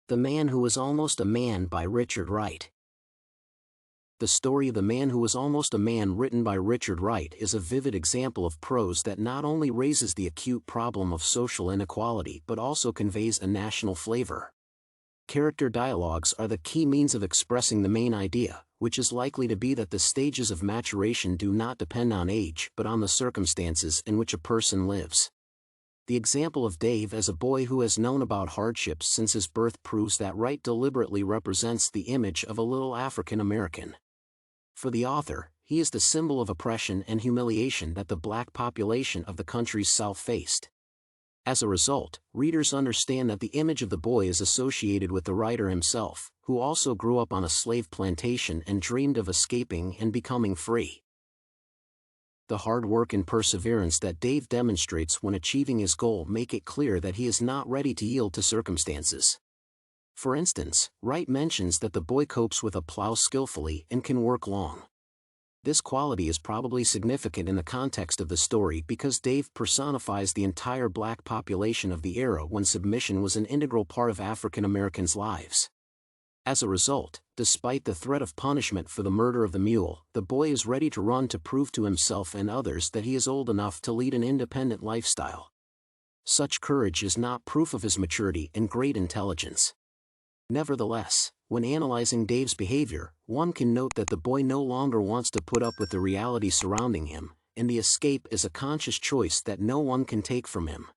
The Man Who Was Almost a Man by Richard Wright. The story of The Man Who Was Almost a Man, written by Richard Wright, is a vivid example of prose that not only raises the acute problem of social inequality but also conveys a national flavor. Character dialogues are the key means of expressing the main idea, which is likely to be that the stages of maturation do not depend on age but on the circumstances in which a person lives. The example of Dave as a boy who has known about hardships since his birth proves that Wright deliberately represents the image of a little African American. For the author, he is the symbol of oppression and humiliation that the black population of the country's South faced. As a result, readers understand that the image of the boy is associated with the writer himself, who also grew up on a slave plantation and dreamed of escaping and becoming free. The hard work and perseverance that Dave demonstrates when achieving his goal make it clear that he is not ready to yield to circumstances. For instance, Wright mentions that the boy copes with a plow skillfully and can work long. This quality is probably significant in the context of the story because Dave personifies the entire black population of the era when submission was an integral part of African Americans' lives. As a result, despite the threat of punishment for the murder of the mule, the boy is ready to run to prove to himself and others that he is old enough to lead an independent lifestyle. Such courage is not proof of his maturity and great intelligence. Nevertheless, when analyzing Dave's behavior, one can note that the boy no longer wants to put up with the reality surrounding him, and the escape is a conscious choice that no one can take from him.